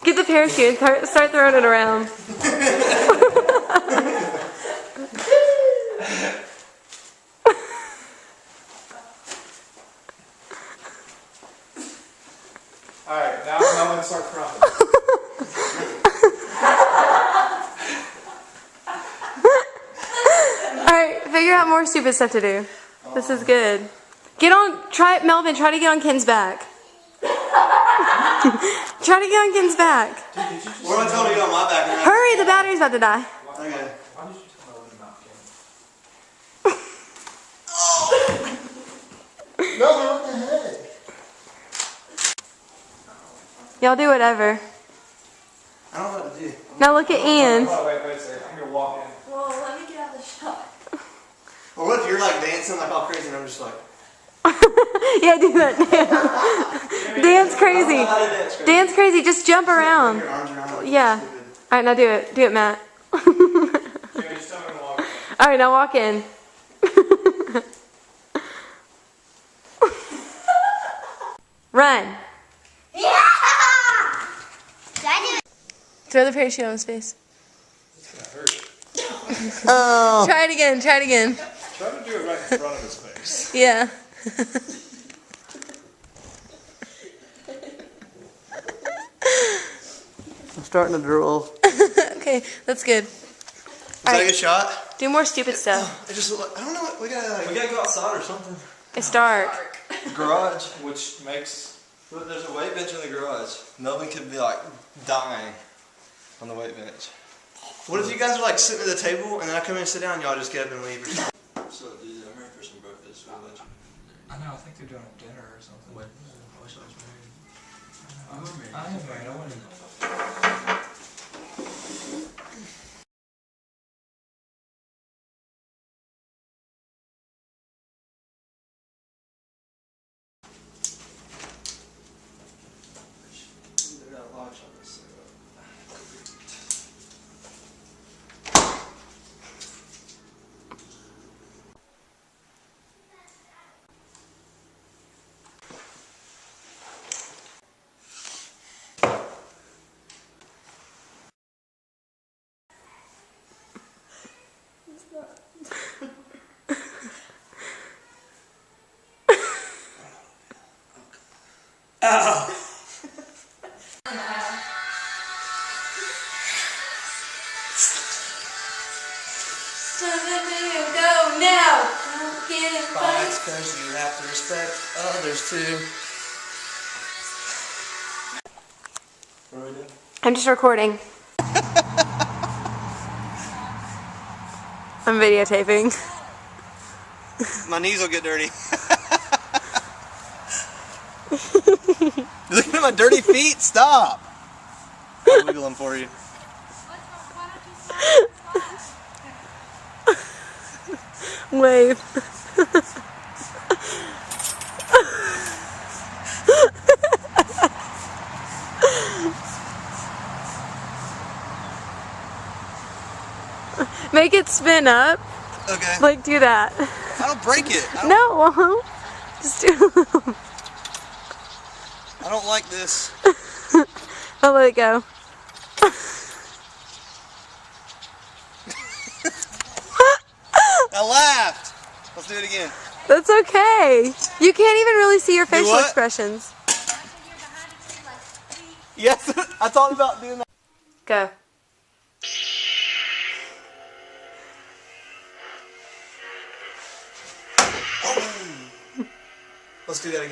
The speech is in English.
Get the parachute and start throwing it around. Alright, now I'm going to start crying. Alright, figure out more stupid stuff to do. This is good. Get on, Melvin, try to get on Ken's back. Try to get on Ken's back. What am I telling you to get on my back? Hurry, the battery's about to die. Okay. Why did you tell Melvin about Ken? Melvin, what the heck? Y'all do whatever. I don't know what to do. Now look at Ian. Oh, wait a second. I'm going to walk in. Well, let me get out of the shot. Or what if you're like dancing like all crazy and I'm just like... Yeah, do that. Dance crazy. Dance crazy. Just jump around. Your arms around like Yeah. stupid. Alright, now do it. Do it, Matt. Jimmy, just tell me to walk in. Alright, now walk in. Run. Yeah! Did I do it? Throw the parachute on his face. It's going to hurt. Oh. Try it again. Try it again. Try to do it right in front of his face. Yeah. I'm starting to drool. Okay, that's good. Is that a good shot? Do more stupid stuff. It just look like, I don't know what, we gotta go outside or something. It's dark. Garage. Which makes... Look, there's a weight bench in the garage. Melvin could be like dying on the weight bench. What if you guys are like sitting at the table and then I come in and sit down and y'all just get up and leave or something? So, dude, I'm ready for some breakfast. I know, I think they're doing a dinner or something. What? I wish I was married. I am married. I wouldn't... They're got a lot on this. Ow! Go now. Don't get in Fights because you have to respect others too. What are we doing? I'm just recording. I'm videotaping. My knees will get dirty. Look at my dirty feet. Stop. I'll wiggle them for you. Wave. Make it spin up. Okay. Like, do that. I don't break it. No. Just do. I don't like this. I'll let it go. I laughed. Let's do it again. That's okay. You can't even really see your facial what? expressions. Yes, I thought about doing that. Go. Let's do that again.